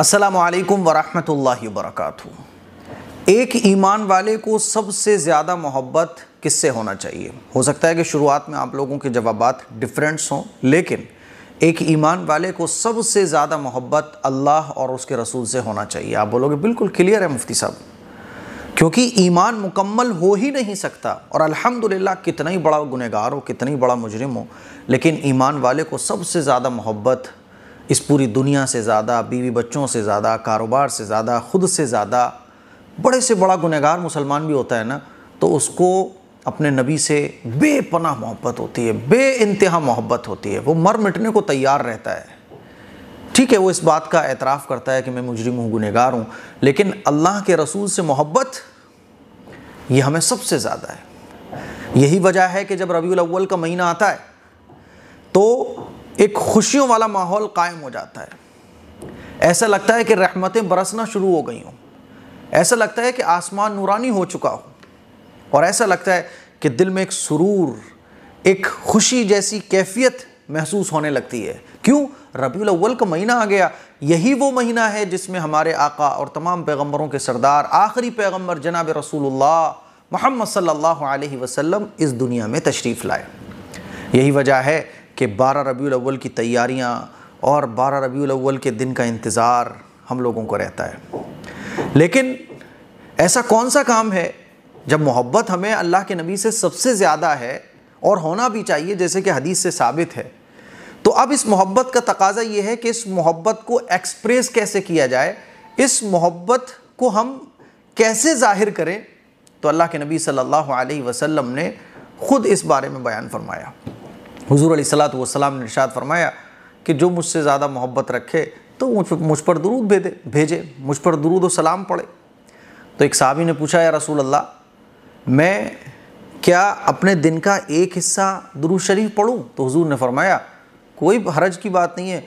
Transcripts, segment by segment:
अस्सलामु अलैकुम वरहमतुल्लाहि वबरकातुहू। एक ईमान वाले को सबसे ज़्यादा मोहब्बत किससे होना चाहिए? हो सकता है कि शुरुआत में आप लोगों के जवाबात डिफरेंट्स हों, लेकिन एक ईमान वाले को सबसे ज़्यादा मोहब्बत अल्लाह और उसके रसूल से होना चाहिए। आप बोलोगे बिल्कुल क्लियर है मुफ्ती साहब, क्योंकि ईमान मुकम्मल हो ही नहीं सकता। और अल्हम्दुलिल्लाह कितना ही बड़ा गुनहगार हो, कितना ही बड़ा मुजरिम हो, लेकिन ईमान वाले को सबसे ज़्यादा मोहब्बत इस पूरी दुनिया से ज़्यादा, बीवी बच्चों से ज़्यादा, कारोबार से ज़्यादा, ख़ुद से ज़्यादा, बड़े से बड़ा गुनहगार मुसलमान भी होता है ना, तो उसको अपने नबी से बेपनाह मोहब्बत होती है, बेइंतहा मोहब्बत होती है। वो मर मिटने को तैयार रहता है। ठीक है, वो इस बात का एतराफ़ करता है कि मैं मुजरिम हूँ, गुनहगार हूँ, लेकिन अल्लाह के रसूल से मोहब्बत ये हमें सबसे ज़्यादा है। यही वजह है कि जब रबीउल अव्वल का महीना आता है तो एक खुशियों वाला माहौल कायम हो जाता है। ऐसा लगता है कि रहमतें बरसना शुरू हो गई हों, ऐसा लगता है कि आसमान नूरानी हो चुका हो, और ऐसा लगता है कि दिल में एक सुरूर, एक खुशी जैसी कैफियत महसूस होने लगती है। क्यों? रबीउल अव्वल का महीना आ गया। यही वो महीना है जिसमें हमारे आका और तमाम पैगम्बरों के सरदार, आखिरी पैगम्बर जनाब रसूलुल्लाह मुहम्मद सल्लल्लाहु अलैहि वसल्लम इस दुनिया में तशरीफ़ लाए। यही वजह है कि 12 रबीउल अव्वल की तैयारियां और 12 रबीउल अव्वल के दिन का इंतज़ार हम लोगों को रहता है। लेकिन ऐसा कौन सा काम है जब मोहब्बत हमें अल्लाह के नबी से सबसे ज़्यादा है, और होना भी चाहिए जैसे कि हदीस से साबित है। तो अब इस मोहब्बत का तकाज़ा ये है कि इस मोहब्बत को एक्सप्रेस कैसे किया जाए, इस मोहब्बत को हम कैसे ज़ाहिर करें। तो अल्लाह के नबी सल्लल्लाहु अलैहि वसल्लम ने ख़ुद इस बारे में बयान फरमाया। हुज़ूर अलैहिस्सलातु वस्सलाम ने इरशाद फरमाया कि जो मुझसे ज़्यादा मोहब्बत रखे तो मुझ पर दुरूद भेजे, मुझ पर दुरूद व सलाम पढ़े। तो एक साहबी ने पूछा, या रसूल अल्लाह, मैं क्या अपने दिन का एक हिस्सा दुरूद शरीफ पढ़ूँ? तो हुज़ूर ने फरमाया कोई हरज की बात नहीं है।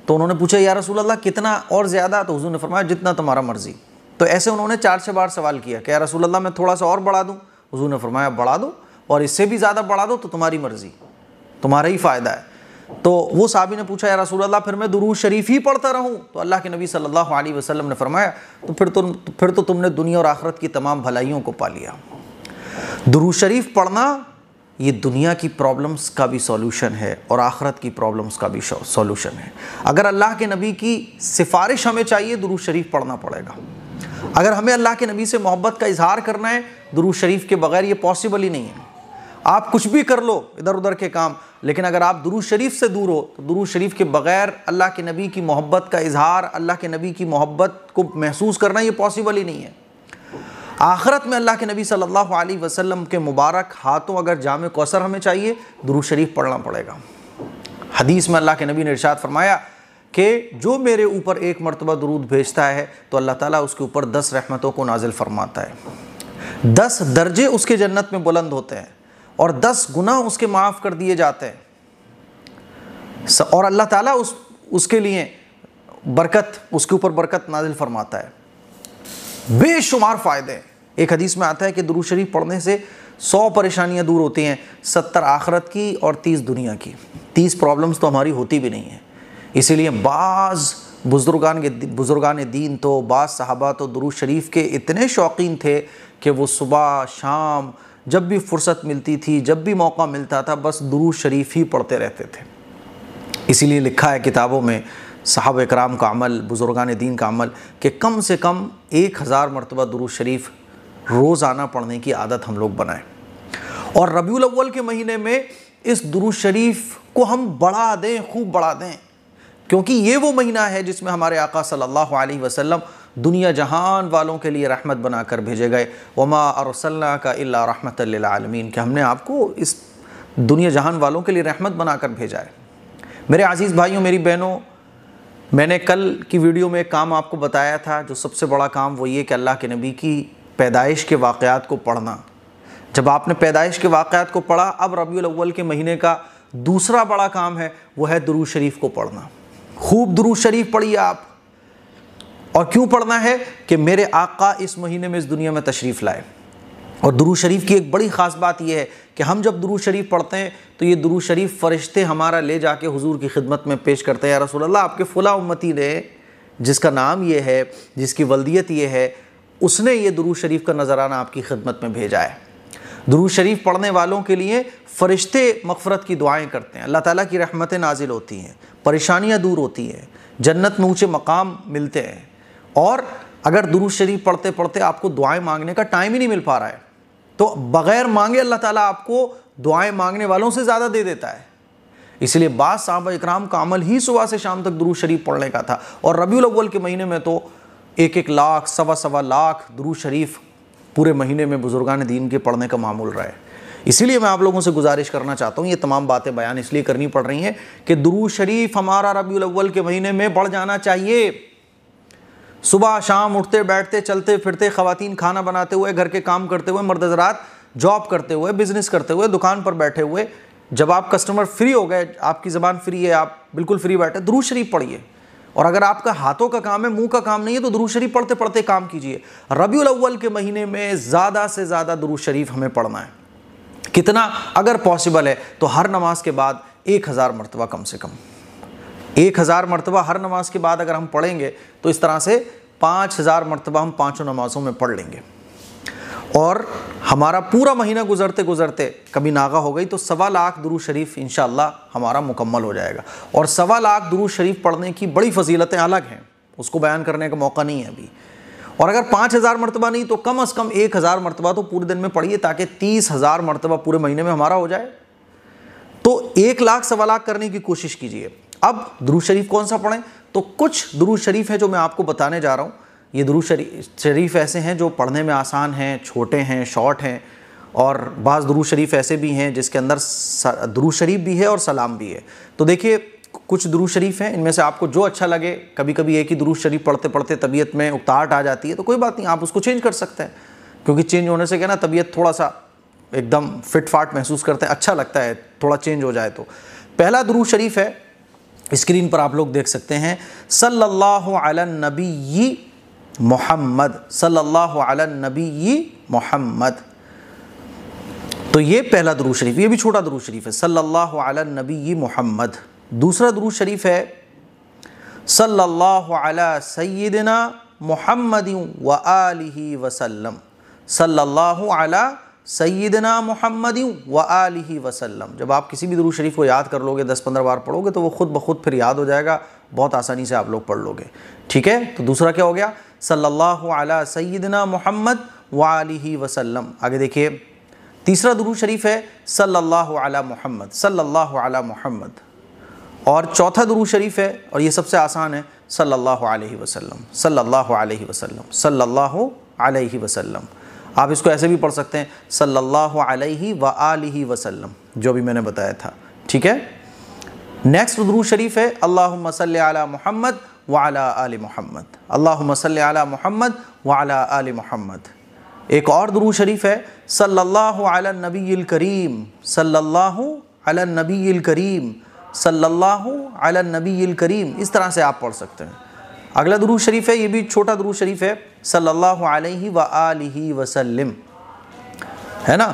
तो उन्होंने पूछा, या रसूल अल्लाह कितना और ज़्यादा? तो हुज़ूर ने फरमाया जितना तुम्हारा मर्ज़ी। तो ऐसे उन्होंने 4 बार सवाल किया कि या रसूल अल्लाह मैं थोड़ा सा और बढ़ा दूँ? हुज़ूर ने फरमाया बढ़ा दो, और इससे भी ज़्यादा बढ़ा दो तो तुम्हारी मर्ज़ी, तुम्हारा ही फ़ायदा है। तो वो साहबी ने पूछा, या रसूल अल्लाह फिर मैं दुरूद शरीफ ही पढ़ता रहूँ? तो अल्लाह के नबी सल्लल्लाहु अलैहि वसल्लम ने फरमाया तो फिर तो तुमने दुनिया और आखिरत की तमाम भलाइयों को पा लिया। दुरूद शरीफ पढ़ना ये दुनिया की प्रॉब्लम्स का भी सॉल्यूशन है और आखिरत की प्रॉब्लम्स का भी सॉल्यूशन है। अगर अल्लाह के नबी की सिफारिश हमें चाहिए, दुरूद शरीफ पढ़ना पड़ेगा। अगर हमें अल्लाह के नबी से मोहब्बत का इजहार करना है, दुरूद शरीफ के बगैर ये पॉसिबल ही नहीं है। आप कुछ भी कर लो इधर उधर के काम, लेकिन अगर आप दुरूद शरीफ से दूर हो तो दुरूद शरीफ के बगैर अल्लाह के नबी की मोहब्बत का इजहार, अल्लाह के नबी की मोहब्बत को महसूस करना ये पॉसिबल ही नहीं है। आखिरत में अल्लाह के नबी सल्लल्लाहु अलैहि वसल्लम के मुबारक हाथों अगर जामे कौसर हमें चाहिए, दुरूद शरीफ पढ़ना पड़ेगा। हदीस में अल्लाह के नबी ने इरशाद फरमाया कि जो मेरे ऊपर एक मरतबा दुरूद भेजता है तो अल्लाह ताला उसके ऊपर 10 रहमतों को नाजिल फरमाता है। 10 दर्जे उसके जन्नत में बुलंद होते हैं और 10 गुनाह उसके माफ़ कर दिए जाते हैं, और अल्लाह ताला उसके लिए बरकत, उसके ऊपर बरकत नाजिल फरमाता है। बेशुमार फ़ायदे। एक हदीस में आता है कि दुरूद शरीफ पढ़ने से 100 परेशानियां दूर होती हैं, 70 आखिरत की और 30 दुनिया की। 30 प्रॉब्लम्स तो हमारी होती भी नहीं है। इसीलिए बाज़ बुज़ुर्गान दीन तो, बाज़ सहाबा तो दुरूद शरीफ के इतने शौकीन थे कि वो सुबह शाम जब भी फुर्सत मिलती थी, जब भी मौका मिलता था, बस दुरूद शरीफ ही पढ़ते रहते थे। इसीलिए लिखा है किताबों में, सहाबा इकराम का अमल, बुज़ुर्गान दीन का अमल, कि कम से कम 1000 मरतबा दुरूद शरीफ रोज़ाना पढ़ने की आदत हम लोग बनाएं। और रबीउल अव्वल के महीने में इस दुरूद शरीफ को हम बढ़ा दें, खूब बढ़ा दें, क्योंकि ये वो महीना है जिसमें हमारे आका सल्लल्लाहु अलैहि वसल्लम दुनिया जहान वालों के लिए रहमत बनाकर भेजे गए। वमा अरसलनाका इल्ला रहमतल लिल आलमीन, कि हमने आपको इस दुनिया जहान वालों के लिए रहमत बनाकर भेजा है। मेरे अज़ीज़ भाइयों, मेरी बहनों, मैंने कल की वीडियो में एक काम आपको बताया था, जो सबसे बड़ा काम वो ये कि अल्लाह के नबी की पैदाइश के वाक़यात को पढ़ना। जब आपने पैदाइश के वाक़यात को पढ़ा, अब रबीउल अव्वल के महीने का दूसरा बड़ा काम है, वो है दुरूद शरीफ को पढ़ना। खूब दुरूद शरीफ पढ़िए आप। और क्यों पढ़ना है? कि मेरे आका इस महीने में इस दुनिया में तशरीफ़ लाए। और दुरूद शरीफ की एक बड़ी ख़ास बात यह है कि हम जब दुरूद शरीफ पढ़ते हैं तो ये दुरूद शरीफ फ़रिश्ते हमारा ले जाके हुजूर की खिदमत में पेश करते हैं, या रसूल अल्लाह आपके फ़ुला उम्मती ने जिसका नाम ये है, जिसकी वल्दियत ये है, उसने ये दुरूद शरीफ का नजराना आपकी खिदमत में भेजा है। दुरूद शरीफ पढ़ने वालों के लिए फरिश्ते मग़फ़िरत की दुआएं करते हैं, अल्लाह ताला की रहमतें नाजिल होती हैं, परेशानियां दूर होती हैं, जन्नत में ऊँचे मकाम मिलते हैं। और अगर दुरूद शरीफ पढ़ते पढ़ते आपको दुआएं मांगने का टाइम ही नहीं मिल पा रहा है, तो बग़ैर मांगे अल्लाह ताला आपको दुआएं मांगने वालों से ज़्यादा दे देता है। इसलिए बाज़ सहाबा इकराम का अमल ही सुबह से शाम तक दुरूद शरीफ पढ़ने का था। और रबीउल अव्वल के महीने में तो 1-1 लाख, सवा लाख दुरूद शरीफ पूरे महीने में बुजुर्गान दीन के पढ़ने का मामूल रहा है। इसीलिए मैं आप लोगों से गुजारिश करना चाहता हूँ, ये तमाम बातें बयान इसलिए करनी पड़ रही हैं कि दुरूद शरीफ हमारा रबीउल अव्वल के महीने में बढ़ जाना चाहिए। सुबह शाम उठते बैठते चलते फिरते, ख़वातीन खाना बनाते हुए, घर के काम करते हुए, मर्द हज़रात जॉब करते हुए, बिज़नेस करते हुए, दुकान पर बैठे हुए, जब आप कस्टमर फ्री हो गए, आपकी ज़बान फ्री है, आप बिल्कुल फ्री बैठे, दुरूद शरीफ पढ़िए। और अगर आपका हाथों का काम है, मुंह का काम नहीं है, तो दुरूद शरीफ पढ़ते पढ़ते काम कीजिए। रबीउल अव्वल के महीने में ज़्यादा से ज़्यादा दुरूद शरीफ हमें पढ़ना है। कितना? अगर पॉसिबल है तो हर नमाज के बाद 1000 मरतबा, कम से कम 1000 मरतबा हर नमाज के बाद अगर हम पढ़ेंगे तो इस तरह से 5000 मरतबा हम पाँचों नमाज़ों में पढ़ लेंगे। और हमारा पूरा महीना गुजरते गुजरते कभी नागा हो गई तो 1.25 लाख दुरूद शरीफ इंशाअल्लाह हमारा मुकम्मल हो जाएगा। और 1.25 लाख दुरूद शरीफ पढ़ने की बड़ी फजीलतें अलग हैं, उसको बयान करने का मौका नहीं है अभी। और अगर 5000 मरतबा नहीं तो कम से कम 1000 मरतबा तो पूरे दिन में पढ़िए, ताकि 30,000 मरतबा पूरे महीने में हमारा हो जाए। तो 1 लाख 1.25 लाख करने की कोशिश कीजिए। अब दुरूद शरीफ कौन सा पढ़ें? तो कुछ दुरूद शरीफ है जो मैं आपको बताने जा रहा हूँ। ये दुरूद शरीफ ऐसे हैं जो पढ़ने में आसान हैं, छोटे हैं, शॉर्ट हैं। और बाज़ दुरूद शरीफ ऐसे भी हैं जिसके अंदर दुरूद शरीफ भी है और सलाम भी है। तो देखिए, कुछ दुरूद शरीफ हैं, इनमें से आपको जो अच्छा लगे। कभी कभी एक ही दुरूद शरीफ पढ़ते पढ़ते तबीयत में उकताहट आ जाती है, तो कोई बात नहीं, आप उसको चेंज कर सकते हैं। क्योंकि चेंज होने से क्या ना, तबीयत थोड़ा सा एकदम फिट फाट महसूस करते हैं, अच्छा लगता है थोड़ा चेंज हो जाए। तो पहला दुरूद शरीफ है, स्क्रीन पर आप लोग देख सकते हैं, सल्लल्लाहु अला नबी मोहम्मद, सल्लल्लाहु अला नबी मोहम्मद। तो ये पहला दुरूद शरीफ, ये भी छोटा दुरूद शरीफ है, सल्लल्लाहु अला नबी मोहम्मद। दूसरा दुरूद शरीफ है, सल्लल्लाहु अला सय्यिदिना मुहम्मदिन व आलिहि वसल्लम, सल्लल्लाहु अला सय्यिदिना मुहम्मदिन व आलिहि वसल्लम। जब आप किसी भी दुरूद शरीफ को याद कर लोगे, 10-15 बार पढ़ोगे, तो वो खुद ब खुद फिर याद हो जाएगा, बहुत आसानी से आप लोग पढ़ लोगे। ठीक है, तो दूसरा क्या हो गया? सल्लल्लाहु अला सय्यिदिना मुहम्मद व आलिहि वसल्लम। आगे देखिए, तीसरा दुरूद शरीफ है, सल्लल्लाहु अला मुहम्मद, सल्लल्लाहु अला मुहम्मद। और चौथा दुरूद शरीफ है, और ये सबसे आसान है, सल्लल्लाहु अलैहि वसल्लम, सल्लल्लाहु अलैहि वसल्लम, सल्लल्लाहु अलैहि वसल्लम। आप इसको ऐसे भी पढ़ सकते हैं, सल्लल्लाहु अलैहि व आलिहि वसल्लम, जो भी मैंने बताया था। ठीक है, नेक्स्ट दुरूद शरीफ है, अल्लाहुम्मा सल्ली अला मुहम्मद व अला आलि मुहम्मद, अल्लाहुम्मा सल्ली अला मुहम्मद व अला आलि मुहम्मद। एक और दुरूद शरीफ है, सल्लल्लाहु अला नबील करीम, सल्लल्लाहु अला नबील करीम, सल्लल्लाहु अला नबील करीम। इस तरह से आप पढ़ सकते हैं। अगला दुरूद शरीफ है, ये भी छोटा दुरूद शरीफ है, सल्लल्लाहु अलैहि व आलिहि वसल्लम, है ना।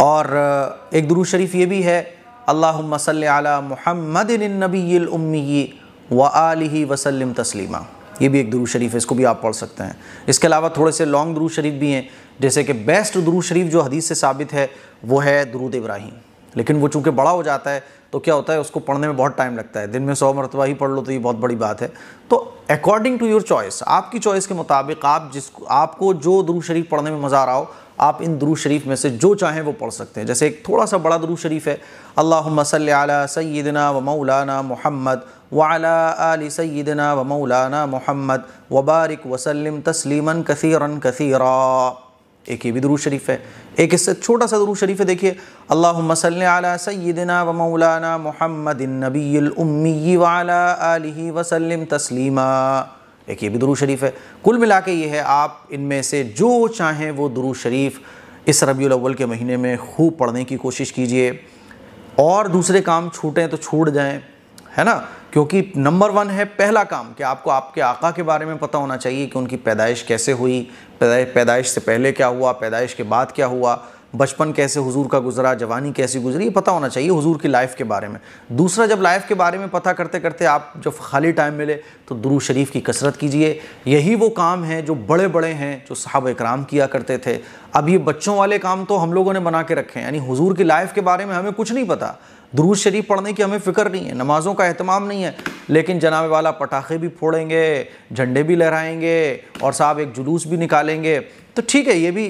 और एक दुरूद शरीफ ये भी है, अल्लाहुम्मा सल्ली अला मुहम्मदिन नबील उम्मी व आलिहि वसल्लम तस्लीमा। ये भी एक दुरूद शरीफ है, इसको भी आप पढ़ सकते हैं। इसके अलावा थोड़े से लॉन्ग दुरूद शरीफ भी हैं, जैसे कि बेस्ट दुरूद शरीफ जो हदीस से साबित है वो है दुरूद इब्राहीम। लेकिन वो चूँकि बड़ा हो जाता है तो क्या होता है, उसको पढ़ने में बहुत टाइम लगता है। दिन में 100 मरतबा ही पढ़ लो तो ये बहुत बड़ी बात है। तो अकॉर्डिंग टू योर चॉइस, आपकी चॉइस के मुताबिक आपको जो दुरूद शरीफ पढ़ने में मज़ा आ रहा हो, आप इन दुरूद शरीफ में से जो चाहें वो पढ़ सकते हैं। जैसे एक थोड़ा सा बड़ा दुरूद शरीफ है, अल्लाहुम्मा सल्ली अला सय्यिदिना व मौलाना मुहम्मद व अला आलि सय्यिदिना व मौलाना मुहम्मद व बारिक वसल्लिम तस्लीमन कसीरन कसीरा। एक ये भी दुरूद शरीफ है। एक इससे छोटा सा दुरूद शरीफ है, देखिए, अल्लाहुम्मा सल्ली अला सय्यिदिना व मौलाना मुहम्मदिन नबील उम्मी व अला आलिहि वसल्लिम तस्लीमा। एक ये भी दुरूद शरीफ है। कुल मिला के ये है, आप इनमें से जो चाहें वो दुरूद शरीफ इस रबीउल अव्वल के महीने में खूब पढ़ने की कोशिश कीजिए। और दूसरे काम छूटें तो छूट जाएं, है ना, क्योंकि नंबर 1 है पहला काम कि आपको आपके आका के बारे में पता होना चाहिए कि उनकी पैदाइश कैसे हुई, पैदाइश से पहले क्या हुआ, पैदाइश के बाद क्या हुआ, बचपन कैसे हुजूर का गुजरा, जवानी कैसी गुजरी, ये पता होना चाहिए हुजूर की लाइफ के बारे में। दूसरा, जब लाइफ के बारे में पता करते करते आप जब खाली टाइम मिले तो दुरूद शरीफ की कसरत कीजिए। यही वो काम है जो बड़े बड़े हैं, जो सहाबा इकराम किया करते थे। अब ये बच्चों वाले काम तो हम लोगों ने बना के रखे हैं, यानी हुजूर की लाइफ के बारे में हमें कुछ नहीं पता, दुरूद शरीफ पढ़ने की हमें फ़िक्र नहीं है, नमाज़ों का एहतमाम नहीं है, लेकिन जनाब वाला पटाखे भी फोड़ेंगे, झंडे भी लहराएंगे और साहब एक जुलूस भी निकालेंगे। तो ठीक है, ये भी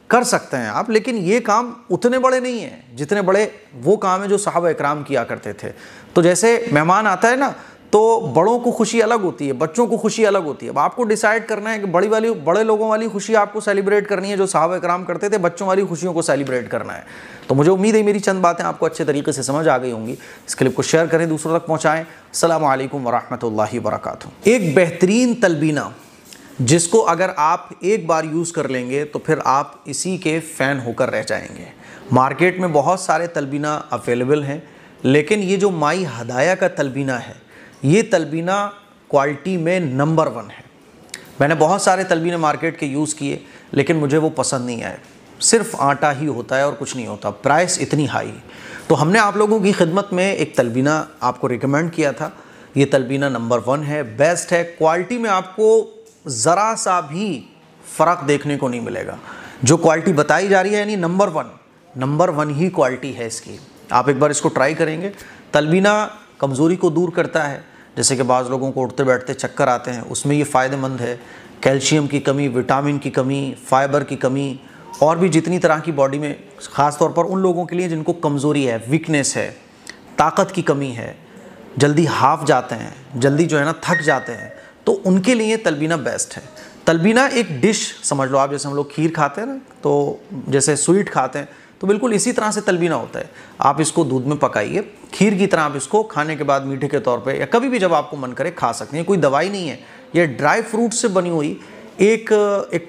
कर सकते हैं आप, लेकिन ये काम उतने बड़े नहीं हैं जितने बड़े वो काम है जो सहाबा इकराम किया करते थे। तो जैसे मेहमान आता है ना, तो बड़ों को खुशी अलग होती है, बच्चों को खुशी अलग होती है। अब आपको डिसाइड करना है कि बड़े लोगों वाली खुशी आपको सेलिब्रेट करनी है जो सहाबा इकराम करते थे, बच्चों वाली खुशियों को सेलिब्रेट करना है। तो मुझे उम्मीद है मेरी चंद बातें आपको अच्छे तरीके से समझ आ गई होंगी। इस क्लिप को शेयर करें, दूसरों तक पहुँचाएँ। अस्सलामु अलैकुम वरहमतुल्लाहि वबरकातुहू। एक बेहतरीन तलबीना जिसको अगर आप एक बार यूज़ कर लेंगे तो फिर आप इसी के फ़ैन होकर रह जाएंगे। मार्केट में बहुत सारे तलबीना अवेलेबल हैं, लेकिन ये जो माई हदाया का तलबीना है, ये तलबीना क्वालिटी में नंबर 1 है। मैंने बहुत सारे तलबीने मार्केट के यूज़ किए, लेकिन मुझे वो पसंद नहीं आए। सिर्फ आटा ही होता है और कुछ नहीं होता, प्राइस इतनी हाई। तो हमने आप लोगों की खिदमत में एक तलबीना आपको रिकमेंड किया था। ये तलबीना नंबर 1 है, बेस्ट है। क्वालिटी में आपको ज़रा सा भी फ़र्क देखने को नहीं मिलेगा। जो क्वालिटी बताई जा रही है, यानी नंबर 1 ही क्वालिटी है इसकी। आप एक बार इसको ट्राई करेंगे। तलबीना कमज़ोरी को दूर करता है, जैसे कि बाज़ लोगों को उठते बैठते चक्कर आते हैं, उसमें ये फ़ायदेमंद है। कैल्शियम की कमी, विटामिन की कमी, फाइबर की कमी और भी जितनी तरह की बॉडी में, ख़ास तौर पर उन लोगों के लिए जिनको कमज़ोरी है, वीकनेस है, ताकत की कमी है, जल्दी हाफ जाते हैं, जल्दी जो है ना थक जाते हैं, तो उनके लिए तलबीना बेस्ट है। तलबीना एक डिश समझ लो आप, जैसे हम लोग खीर खाते हैं ना, तो जैसे स्वीट खाते हैं, तो बिल्कुल इसी तरह से तलबीना होता है। आप इसको दूध में पकाइए, खीर की तरह आप इसको खाने के बाद मीठे के तौर पे या कभी भी जब आपको मन करे खा सकते हैं। कोई दवाई नहीं है, ये ड्राई फ्रूट से बनी हुई एक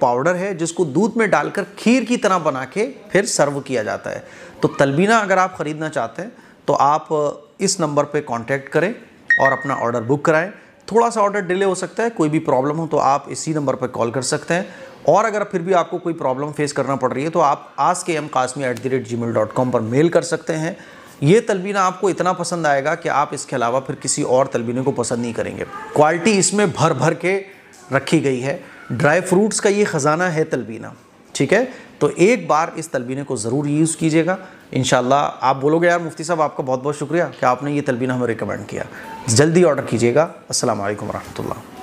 पाउडर है जिसको दूध में डालकर खीर की तरह बना के फिर सर्व किया जाता है। तो तलबीना अगर आप ख़रीदना चाहते हैं तो आप इस नंबर पर कॉन्टैक्ट करें और अपना ऑर्डर बुक कराएँ। थोड़ा सा ऑर्डर डिले हो सकता है, कोई भी प्रॉब्लम हो तो आप इसी नंबर पर कॉल कर सकते हैं। और अगर फिर भी आपको कोई प्रॉब्लम फेस करना पड़ रही है तो आप askmqasmi@gmail.com पर मेल कर सकते हैं। ये तलबीना आपको इतना पसंद आएगा कि आप इसके अलावा फिर किसी और तलबीने को पसंद नहीं करेंगे। क्वालिटी इसमें भर भर के रखी गई है। ड्राई फ्रूट्स का ये ख़जाना है तलबीना, ठीक है। तो एक बार इस तलबीने को ज़रूर यूज़ कीजिएगा, इंशाल्लाह आप बोलोगे यार मुफ्ती साहब आपका बहुत बहुत शुक्रिया कि आपने ये तलबीना हमें रिकमेंड किया। जल्दी ऑर्डर कीजिएगा। अस्सलाम वालेकुम रहमतुल्लाह।